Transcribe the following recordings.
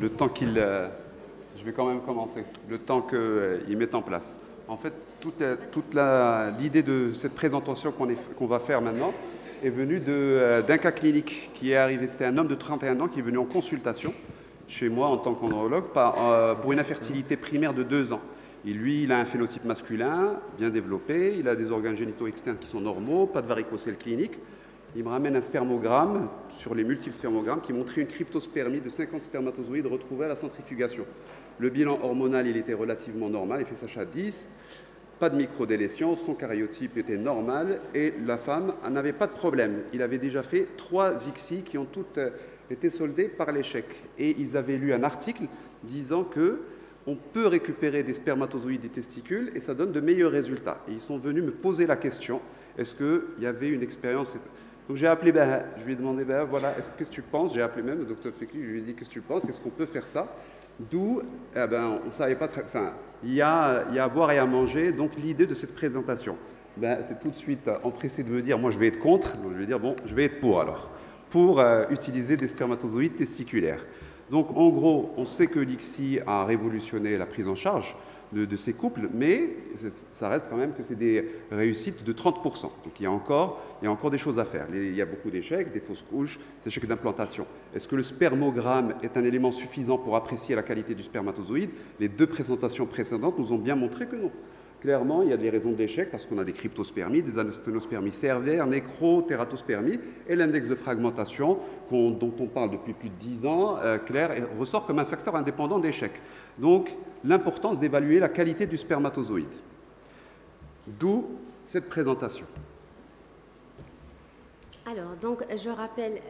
le temps qu'il... je vais quand même commencer, le temps qu'il mette en place. En fait, l'idée de cette présentation qu'on va faire maintenant est venue d'un cas clinique qui est arrivé. C'était un homme de 31 ans qui est venu en consultation chez moi en tant qu'andrologue pour une infertilité primaire de 2 ans. Et lui, il a un phénotype masculin bien développé, il a des organes génitaux externes qui sont normaux, pas de varicocèle clinique. Il me ramène un spermogramme sur les multiples spermogrammes qui montrait une cryptospermie de 50 spermatozoïdes retrouvés à la centrifugation. Le bilan hormonal, il était relativement normal, FSH à 10, pas de microdélétion, son karyotype était normal et la femme n'avait pas de problème. Il avait déjà fait 3 ICSI qui ont toutes été soldées par l'échec. Et ils avaient lu un article disant que on peut récupérer des spermatozoïdes des testicules et ça donne de meilleurs résultats. Et ils sont venus me poser la question, est-ce qu'il y avait une expérience? Donc j'ai appelé Baha, je lui ai demandé, Baha, voilà, qu'est-ce que tu penses? J'ai appelé même le docteur Fekhi, je lui ai dit, qu'est-ce que tu penses? Est-ce qu'on peut faire ça? D'où, on ne savait pas très... Enfin, il y a à boire et à manger, donc l'idée de cette présentation, c'est tout de suite empressé de me dire, moi je vais être contre, donc je vais dire, bon, je vais être pour alors, pour utiliser des spermatozoïdes testiculaires. Donc en gros, on sait que l'ICSI a révolutionné la prise en charge de ces couples, mais ça reste quand même que c'est des réussites de 30%. Donc il y a encore des choses à faire. Il y a beaucoup d'échecs, des fausses couches, des échecs d'implantation. Est-ce que le spermogramme est un élément suffisant pour apprécier la qualité du spermatozoïde? Les 2 présentations précédentes nous ont bien montré que non. Clairement, il y a des raisons d'échec parce qu'on a des cryptospermies, des anosténospermies sévères, nécro-tératospermies et l'index de fragmentation dont on parle depuis plus de 10 ans, clair, ressort comme un facteur indépendant d'échec. Donc, l'importance d'évaluer la qualité du spermatozoïde. D'où cette présentation. Alors, donc, je rappelle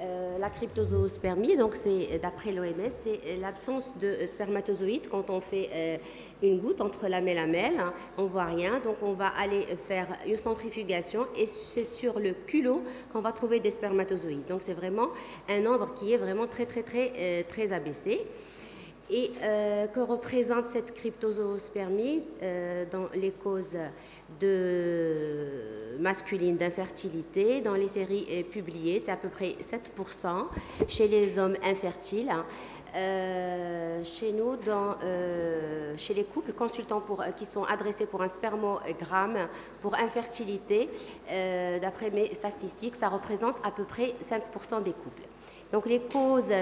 la cryptozoospermie, donc c'est d'après l'OMS, c'est l'absence de spermatozoïdes quand on fait une goutte entre lamelle et lamelle, hein, on ne voit rien, donc on va aller faire une centrifugation et c'est sur le culot qu'on va trouver des spermatozoïdes. Donc c'est vraiment un nombre qui est vraiment très abaissé. Et que représente cette cryptozoospermie dans les causes masculines d'infertilité? Dans les séries publiées, c'est à peu près 7% chez les hommes infertiles. Chez nous, chez les couples consultants qui sont adressés pour un spermogramme pour infertilité, d'après mes statistiques, ça représente à peu près 5% des couples. Donc les causes,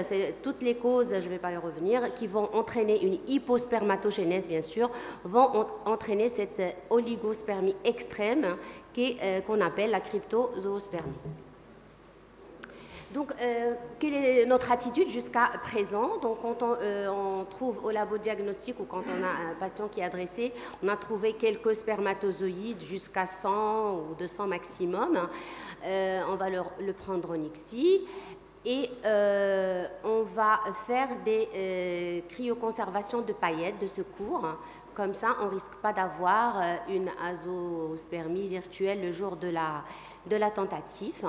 toutes les causes, je ne vais pas y revenir, qui vont entraîner une hypospermatogénèse, bien sûr, vont entraîner cette oligospermie extrême qu'on appelle la cryptozoospermie. Donc, quelle est notre attitude jusqu'à présent? Donc, quand on trouve au labo diagnostic ou quand on a un patient qui est adressé, on a trouvé quelques spermatozoïdes jusqu'à 100 ou 200 maximum. On va le prendre en ICSI. Et on va faire des cryoconservations de paillettes de secours. Comme ça, on ne risque pas d'avoir une azoospermie virtuelle le jour de la tentative.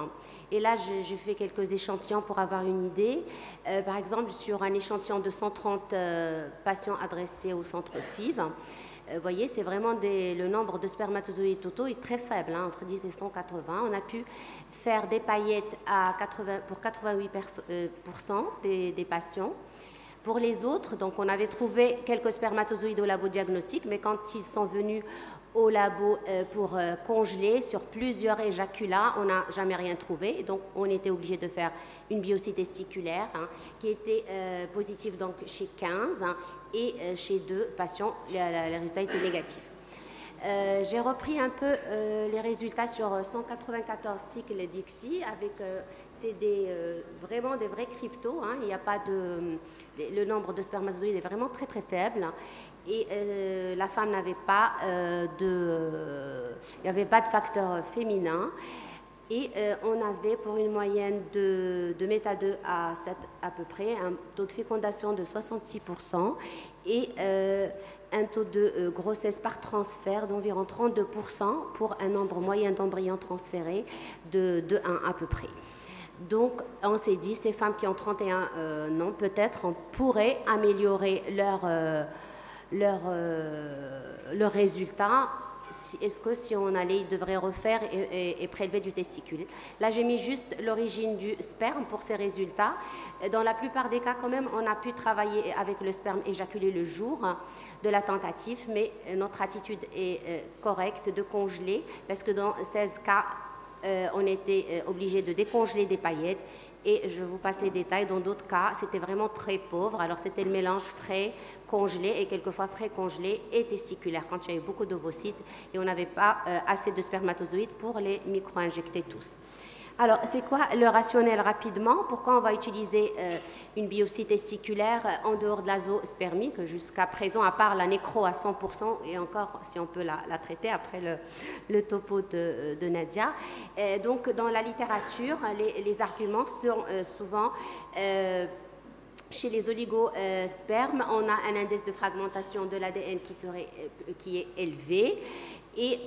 Et là, j'ai fait quelques échantillons pour avoir une idée. Par exemple, sur un échantillon de 130 patients adressés au centre FIV, vous voyez, c'est vraiment le nombre de spermatozoïdes totaux est très faible, hein, entre 10 et 180. On a pu faire des paillettes pour 88% des patients. Pour les autres, donc on avait trouvé quelques spermatozoïdes au labo diagnostic, mais quand ils sont venus au labo pour congeler sur plusieurs éjaculats, on n'a jamais rien trouvé. Donc on était obligé de faire une biopsie testiculaire qui était positive donc, chez 15 et chez 2 patients, les résultats étaient négatifs. J'ai repris un peu les résultats sur 194 cycles d'ICSI avec c'est vraiment des vrais cryptos. Hein, il n'y a pas le nombre de spermatozoïdes est vraiment très faible. Et la femme n'avait pas il n'y avait pas de facteur féminin. Et on avait pour une moyenne de méta2 à 7 à peu près, un taux de fécondation de 66% et un taux de grossesse par transfert d'environ 32% pour un nombre moyen d'embryons transférés de 1 à peu près. Donc, on s'est dit, ces femmes qui ont 31 ans, peut-être on pourrait améliorer leur résultat est-ce que si on allait, il devrait refaire et prélever du testicule. Là, j'ai mis juste l'origine du sperme pour ces résultats. Dans la plupart des cas, quand même, on a pu travailler avec le sperme éjaculé le jour de la tentative, mais notre attitude est correcte de congeler, parce que dans 16 cas, on était obligé de décongeler des paillettes. Et je vous passe les détails. Dans d'autres cas, c'était vraiment très pauvre. Alors, c'était le mélange frais, congelé et quelquefois frais, congelé et testiculaire quand il y a eu beaucoup d'ovocytes et on n'avait pas assez de spermatozoïdes pour les micro-injecter tous. Alors, c'est quoi le rationnel rapidement? Pourquoi on va utiliser une biopsie testiculaire en dehors de la zoospermie, que jusqu'à présent, à part la nécro à 100%, et encore si on peut la traiter après le topo de Nadia. Donc, dans la littérature, les arguments sont souvent... chez les oligospermes, on a un indice de fragmentation de l'ADN qui est élevé. Et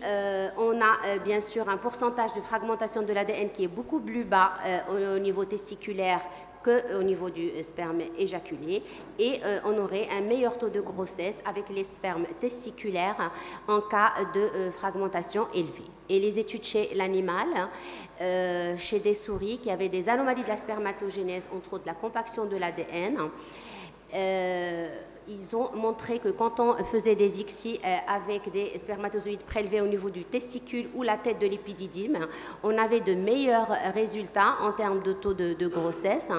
on a bien sûr un pourcentage de fragmentation de l'ADN qui est beaucoup plus bas au niveau testiculaire qu'au niveau du sperme éjaculé. Et on aurait un meilleur taux de grossesse avec les spermes testiculaires en cas de fragmentation élevée. Et les études chez l'animal, chez des souris qui avaient des anomalies de la spermatogénèse, entre autres la compaction de l'ADN, ils ont montré que quand on faisait des ICSI avec des spermatozoïdes prélevés au niveau du testicule ou la tête de l'épididyme, on avait de meilleurs résultats en termes de taux de grossesse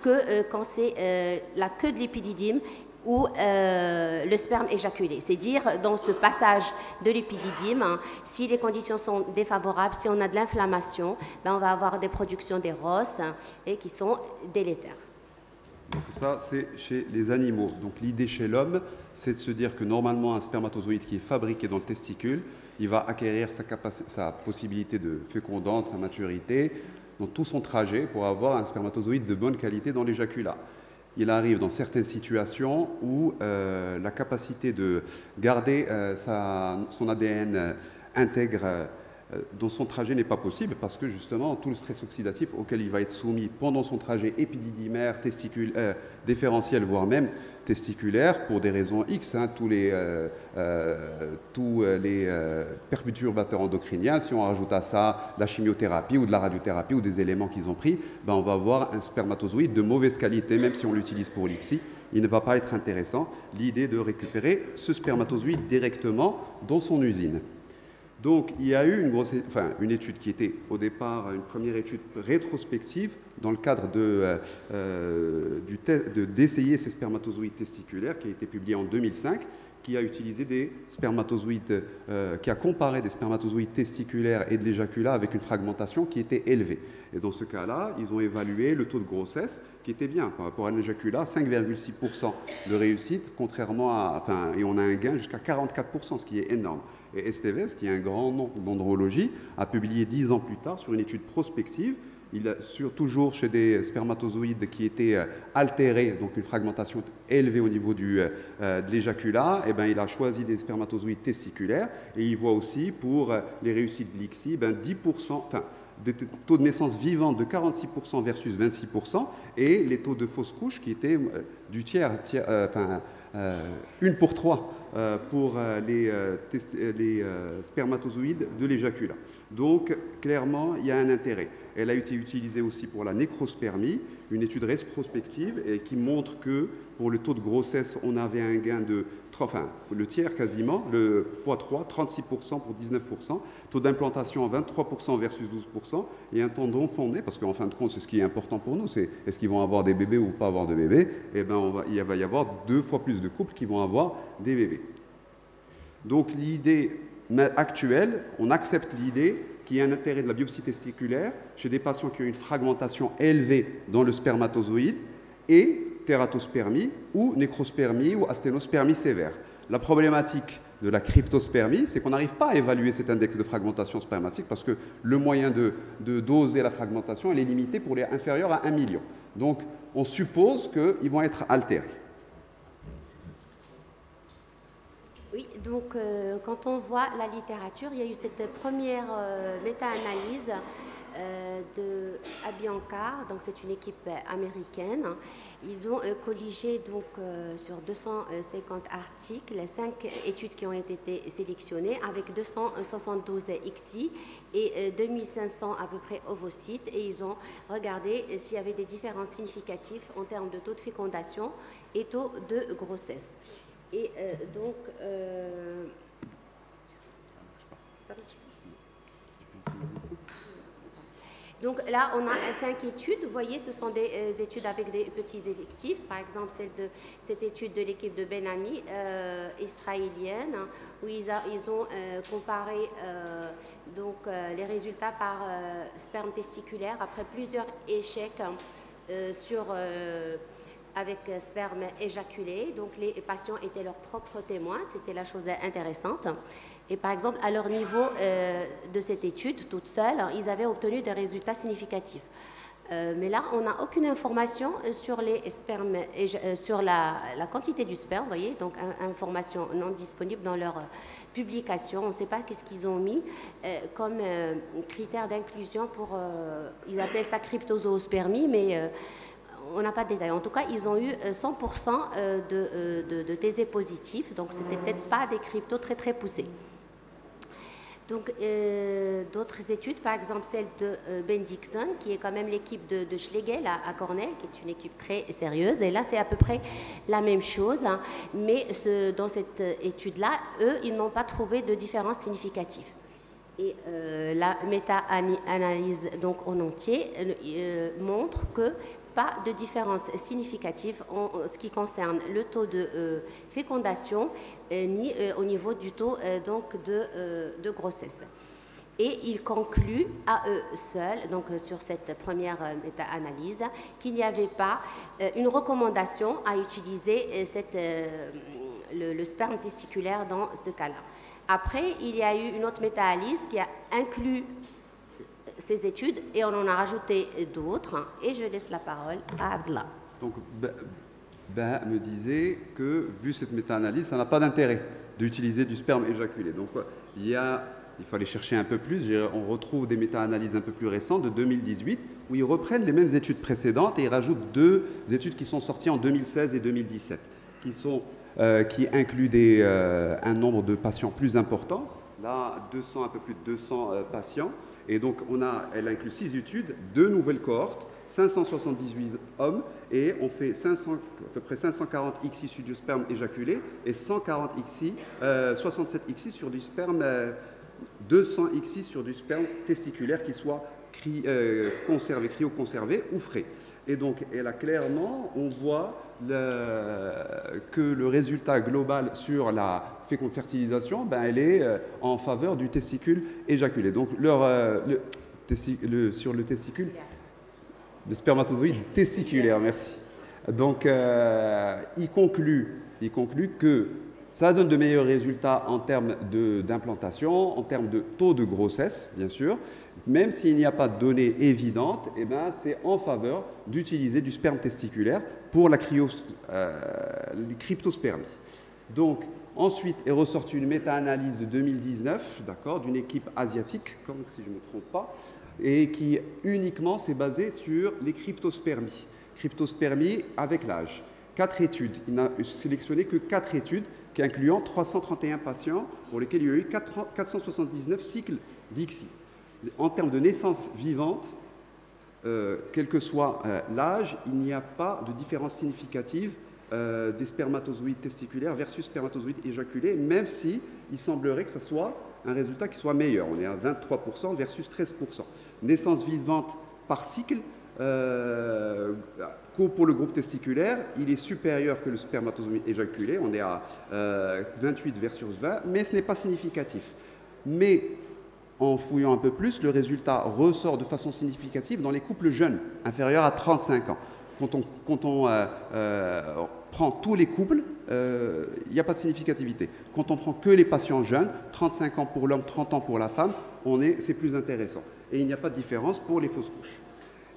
que quand c'est la queue de l'épididyme ou le sperme éjaculé. C'est dire, dans ce passage de l'épididyme, si les conditions sont défavorables, si on a de l'inflammation, ben on va avoir des productions des ROS et qui sont délétères. Donc ça, c'est chez les animaux. Donc l'idée chez l'homme, c'est de se dire que normalement, un spermatozoïde qui est fabriqué dans le testicule, il va acquérir sa possibilité de fécondante, sa maturité, dans tout son trajet pour avoir un spermatozoïde de bonne qualité dans l'éjaculat. Il arrive dans certaines situations où la capacité de garder son ADN intègre dans son trajet n'est pas possible parce que justement tout le stress oxydatif auquel il va être soumis pendant son trajet épididymaire, différentiel, voire même testiculaire, pour des raisons X, tous les perturbateurs endocriniens, si on rajoute à ça la chimiothérapie ou de la radiothérapie ou des éléments qu'ils ont pris, ben on va avoir un spermatozoïde de mauvaise qualité, même si on l'utilise pour l'ICSI, il ne va pas être intéressant. L'idée de récupérer ce spermatozoïde directement dans son usine. Donc, il y a eu une étude qui était au départ une première étude rétrospective dans le cadre d'essayer ces spermatozoïdes testiculaires qui a été publiée en 2005, qui a utilisé des spermatozoïdes, qui a comparé des spermatozoïdes testiculaires et de l'éjaculat avec une fragmentation qui était élevée. Et dans ce cas-là, ils ont évalué le taux de grossesse qui était bien par rapport à l'éjaculat, 5,6% de réussite, et on a un gain jusqu'à 44%, ce qui est énorme. Et Esteves, qui est un grand nom d'andrologie, a publié 10 ans plus tard sur une étude prospective, toujours chez des spermatozoïdes qui étaient altérés, donc une fragmentation élevée au niveau de l'éjaculat, et il a choisi des spermatozoïdes testiculaires et il voit aussi pour les réussites de l'ICSI, 10%, des taux de naissance vivante de 46% versus 26%, et les taux de fausse couche qui étaient du tiers, 1 pour 3 pour les spermatozoïdes de l'éjaculat. Donc, clairement, il y a un intérêt. Elle a été utilisée aussi pour la nécrospermie, une étude rétrospective et qui montre que pour le taux de grossesse, on avait un gain de le tiers quasiment, le x3, 36% pour 19%, taux d'implantation 23% versus 12%, et un temps d'enfant né, parce qu'en fin de compte, c'est ce qui est important pour nous, c'est est-ce qu'ils vont avoir des bébés ou pas avoir de bébés, et il va y avoir 2 fois plus de couples qui vont avoir des bébés. Donc l'idée actuelle, on accepte l'idée qu'il y a un intérêt de la biopsie testiculaire chez des patients qui ont une fragmentation élevée dans le spermatozoïde et tératospermie ou nécrospermie ou asténospermie sévère. La problématique de la cryptospermie, c'est qu'on n'arrive pas à évaluer cet index de fragmentation spermatique parce que le moyen de doser la fragmentation, elle est limitée pour les inférieurs à 1 million. Donc, on suppose qu'ils vont être altérés. Oui, donc quand on voit la littérature, il y a eu cette première méta-analyse de Abianca, donc c'est une équipe américaine. Ils ont colligé donc sur 250 articles, 5 études qui ont été sélectionnées avec 272 ICSI et 2500 à peu près ovocytes, et ils ont regardé s'il y avait des différences significatives en termes de taux de fécondation et taux de grossesse. Et donc, ça marche pas. Donc là, on a 5 études. Vous voyez, ce sont des études avec des petits effectifs. Par exemple, cette étude de l'équipe de Ben Ami, israélienne, où ils ont comparé donc, les résultats par sperme testiculaire après plusieurs échecs avec sperme éjaculé. Donc les patients étaient leurs propres témoins, c'était la chose intéressante. Et par exemple, à leur niveau de cette étude, toute seule, ils avaient obtenu des résultats significatifs. Mais là, on n'a aucune information sur les spermes, sur la quantité du sperme, vous voyez, donc information non disponible dans leur publication. On ne sait pas qu'est-ce qu'ils ont mis comme critère d'inclusion pour, ils appellent ça cryptozoospermie, mais on n'a pas de détails. En tout cas, ils ont eu 100% de TZ positifs, donc ce n'était peut-être pas des cryptos très très poussés. Donc, d'autres études, par exemple celle de Ben Dixon, qui est quand même l'équipe de Schlegel à Cornell, qui est une équipe très sérieuse. Et là, c'est à peu près la même chose. Hein, mais dans cette étude-là, eux, ils n'ont pas trouvé de différence significative. Et la méta-analyse donc en entier montre que pas de différence significative en ce qui concerne le taux de fécondation ni au niveau du taux donc de grossesse. Et il conclut à eux seuls, donc sur cette première méta-analyse, qu'il n'y avait pas une recommandation à utiliser le sperme testiculaire dans ce cas-là. Après, il y a eu une autre méta-analyse qui a inclus ces études et on en a rajouté d'autres. Et je laisse la parole à Adla. Donc, Ben me disait que, vu cette méta-analyse, ça n'a pas d'intérêt d'utiliser du sperme éjaculé. Donc, il fallait chercher un peu plus. On retrouve des méta-analyses un peu plus récentes, de 2018, où ils reprennent les mêmes études précédentes et ils rajoutent 2 études qui sont sorties en 2016 et 2017, qui incluent un nombre de patients plus important. Là, un peu plus de 200 patients. Et donc, elle inclut 6 études, 2 nouvelles cohortes, 578 hommes, et on fait à peu près 540 ICSI sur du sperme éjaculé et 140 ICSI, 67 ICSI sur du sperme, 200 ICSI sur du sperme testiculaire qui soit cryoconservé ou frais. Et donc, là, clairement, on voit que le résultat global sur la fertilisation, elle est en faveur du testicule éjaculé. Donc, sur le testicule, le spermatozoïde testiculaire, merci. Donc, il conclut que ça donne de meilleurs résultats en termes d'implantation, en termes de taux de grossesse, bien sûr. Même s'il n'y a pas de données évidentes, c'est en faveur d'utiliser du sperme testiculaire pour la cryptospermie. Donc, ensuite est ressortie une méta-analyse de 2019, d'une équipe asiatique, comme si je ne me trompe pas, et qui uniquement s'est basée sur les cryptospermies. Cryptospermie avec l'âge. 4 études. Il n'a sélectionné que 4 études, qui incluant 331 patients, pour lesquels il y a eu 479 cycles d'ICSI. En termes de naissance vivante, quel que soit l'âge, il n'y a pas de différence significative des spermatozoïdes testiculaires versus spermatozoïdes éjaculés, même si il semblerait que ce soit un résultat qui soit meilleur. On est à 23% versus 13%. Naissance vivante par cycle, pour le groupe testiculaire, il est supérieur que le spermatozoïde éjaculé. On est à 28 versus 20, mais ce n'est pas significatif. Mais en fouillant un peu plus, le résultat ressort de façon significative dans les couples jeunes, inférieurs à 35 ans. Quand on prend tous les couples, il n'y a pas de significativité. Quand on prend que les patients jeunes, 35 ans pour l'homme, 30 ans pour la femme, c'est plus intéressant. Et il n'y a pas de différence pour les fausses couches.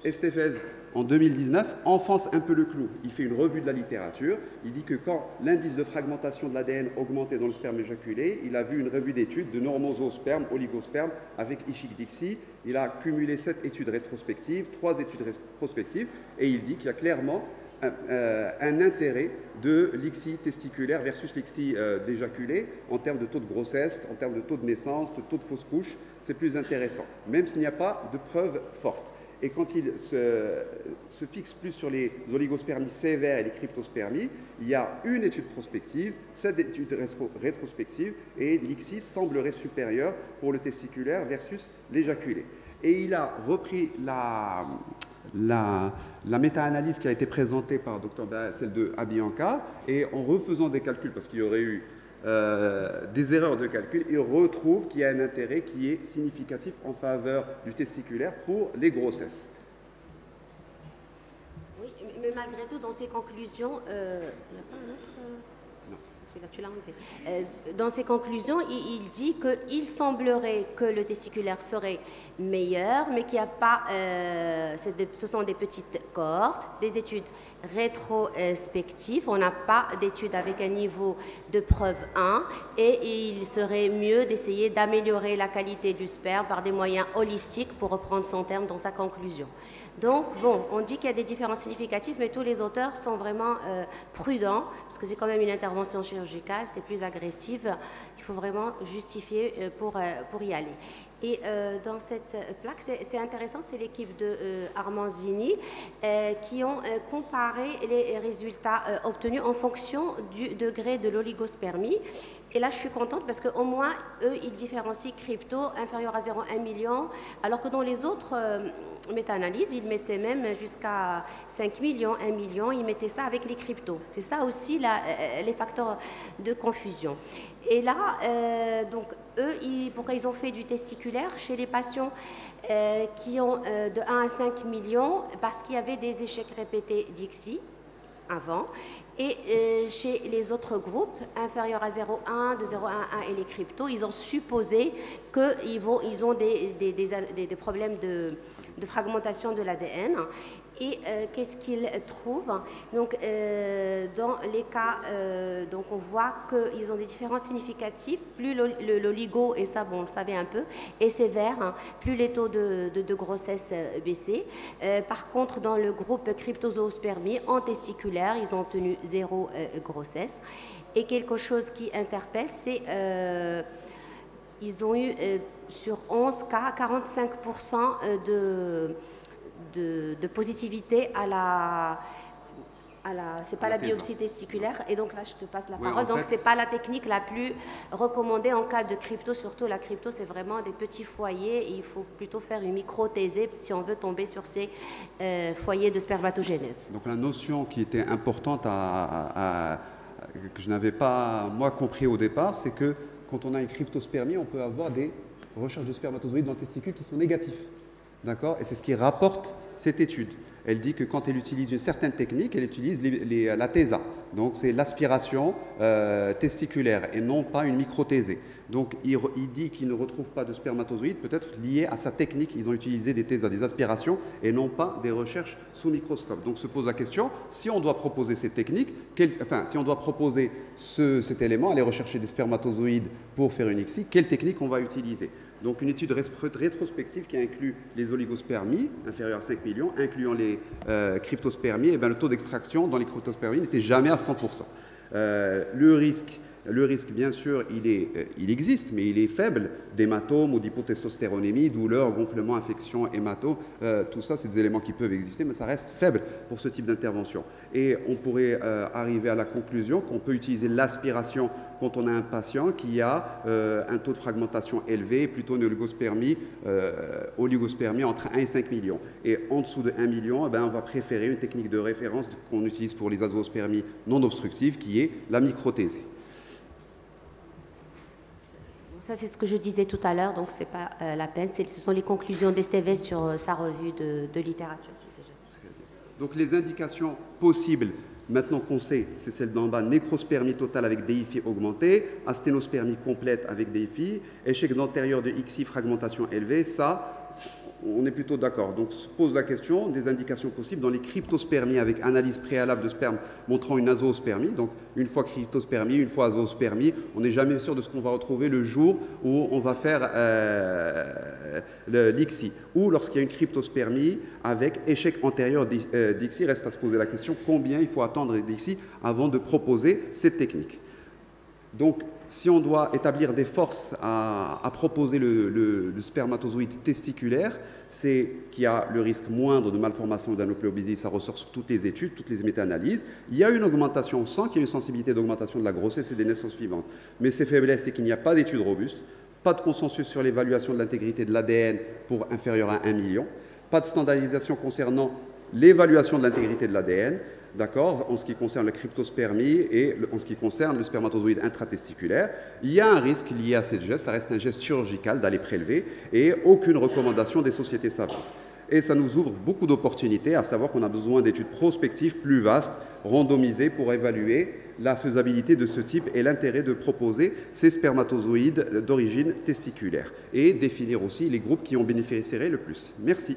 Estevez, en 2019, enfonce un peu le clou. Il fait une revue de la littérature. Il dit que quand l'indice de fragmentation de l'ADN augmentait dans le sperme éjaculé, il a vu une revue d'études de normososperme, oligosperme avec Ishik Dixi. Il a cumulé 7 études rétrospectives, 3 études rétrospectives, et il dit qu'il y a clairement un intérêt de l'ICSI testiculaire versus l'ICSI d'éjaculé en termes de taux de grossesse, en termes de taux de naissance, de taux de fausse couche. C'est plus intéressant, même s'il n'y a pas de preuves fortes. Et quand il se fixe plus sur les oligospermies sévères et les cryptospermies, il y a une étude prospective, 7 études rétrospectives, et l'ICSI semblerait supérieur pour le testiculaire versus l'éjaculé. Et il a repris la méta-analyse qui a été présentée par Dr. celle de Abianca, et en refaisant des calculs, parce qu'il y aurait eu des erreurs de calcul, il retrouve qu'il y a un intérêt qui est significatif en faveur du testiculaire pour les grossesses. Oui, mais malgré tout, dans ses conclusions, il n'y a pas un autre... Non. Celui-là, tu l'as enlevé. Dans ses conclusions, il dit qu'il semblerait que le testiculaire serait meilleur, mais qu'il n'y a pas... ce sont des petites cohortes, des études rétrospectives. On n'a pas d'études avec un niveau de preuve 1, et il serait mieux d'essayer d'améliorer la qualité du sperme par des moyens holistiques, pour reprendre son terme dans sa conclusion. Donc, bon, on dit qu'il y a des différences significatives, mais tous les auteurs sont vraiment prudents, parce que c'est quand même une intervention chirurgicale, c'est plus agressif, il faut vraiment justifier pour y aller. Et dans cette plaque, c'est intéressant, c'est l'équipe de Armanzini qui ont comparé les résultats obtenus en fonction du degré de l'oligospermie. Et là, je suis contente parce qu'au moins, eux, ils différencient crypto inférieur à 0,1 million, alors que dans les autres méta-analyses, ils mettaient même jusqu'à 5 millions, 1 million, ils mettaient ça avec les cryptos. C'est ça aussi les facteurs de confusion. Et là, donc, eux, pourquoi ils ont fait du testiculaire chez les patients qui ont de 1 à 5 millions, parce qu'il y avait des échecs répétés d'ICSI avant. Et chez les autres groupes, inférieurs à 0,1, de 0,1 et les cryptos, ils ont supposé qu'ils ont des problèmes de fragmentation de l'ADN. Et qu'est-ce qu'ils trouvent? Donc, dans les cas, donc on voit qu'ils ont des différences significatives. Plus l'oligo, et ça, bon, on le savait un peu, est sévère, hein, plus les taux de grossesse baissaient. Par contre, dans le groupe cryptozoospermie, en testiculaire, ils ont obtenu 0 grossesse. Et quelque chose qui interpelle, c'est ils ont eu sur 11 cas, 45% de positivité c'est pas la biopsie testiculaire, et donc là je te passe la parole. Donc c'est pas la technique la plus recommandée en cas de crypto, surtout la crypto c'est vraiment des petits foyers, et il faut plutôt faire une microthésée si on veut tomber sur ces foyers de spermatogénèse. Donc la notion qui était importante que je n'avais pas moi compris au départ, c'est que quand on a une cryptospermie, on peut avoir des recherches de spermatozoïdes dans le testicule qui sont négatifs. D'accord? Et c'est ce qui rapporte cette étude. Elle dit que quand elle utilise une certaine technique, elle utilise la TESA. Donc c'est l'aspiration testiculaire et non pas une microthésée. Donc il dit qu'il ne retrouve pas de spermatozoïdes, peut-être lié à sa technique. Ils ont utilisé des TESA, des aspirations, et non pas des recherches sous microscope. Donc se pose la question, si on doit proposer cette technique, si on doit proposer cet élément, aller rechercher des spermatozoïdes pour faire une ICSI, quelle technique on va utiliser? Donc une étude rétrospective qui inclut les oligospermies, inférieures à 5 millions, incluant les cryptospermies, et bien le taux d'extraction dans les cryptospermies n'était jamais à 100%. Le risque, bien sûr, il existe, mais il est faible, d'hématome ou d'hypotestostéronémie, douleur, gonflement, infection, hématome, tout ça, c'est des éléments qui peuvent exister, mais ça reste faible pour ce type d'intervention. Et on pourrait arriver à la conclusion qu'on peut utiliser l'aspiration quand on a un patient qui a un taux de fragmentation élevé, plutôt une oligospermie entre 1 et 5 millions. Et en dessous de 1 million, on va préférer une technique de référence qu'on utilise pour les azoospermies non obstructives, qui est la microthésée. Ça, c'est ce que je disais tout à l'heure, donc ce n'est pas la peine. Ce sont les conclusions d'Estevez sur sa revue de littérature. Donc les indications possibles, maintenant qu'on sait, c'est celle d'en bas, nécrospermie totale avec DIFI augmentée, asténospermie complète avec DIFI, échec d'antérieur de ICSI, fragmentation élevée, ça, On est plutôt d'accord. Donc, se pose la question des indications possibles dans les cryptospermies avec analyse préalable de sperme montrant une azoospermie. Donc, une fois cryptospermie, une fois azoospermie, on n'est jamais sûr de ce qu'on va retrouver le jour où on va faire l'ICSI. Ou lorsqu'il y a une cryptospermie avec échec antérieur d'ICSI, reste à se poser la question combien il faut attendre d'ICSI avant de proposer cette technique. Donc, si on doit établir des forces à proposer le spermatozoïde testiculaire, c'est qu'il y a le risque moindre de malformation d'aneuploïdie, ça ressort sur toutes les études, toutes les méta-analyses. Il y a une augmentation, on sent qu'il y a une sensibilité d'augmentation de la grossesse et des naissances suivantes. Mais ces faiblesses, c'est qu'il n'y a pas d'études robustes, pas de consensus sur l'évaluation de l'intégrité de l'ADN pour inférieur à 1 million, pas de standardisation concernant l'évaluation de l'intégrité de l'ADN, d'accord, en ce qui concerne la cryptospermie et en ce qui concerne le spermatozoïde intratesticulaire. Il y a un risque lié à cette geste, ça reste un geste chirurgical d'aller prélever et aucune recommandation des sociétés savantes. Et ça nous ouvre beaucoup d'opportunités, à savoir qu'on a besoin d'études prospectives plus vastes, randomisées, pour évaluer la faisabilité de ce type et l'intérêt de proposer ces spermatozoïdes d'origine testiculaire et définir aussi les groupes qui en bénéficieraient le plus. Merci.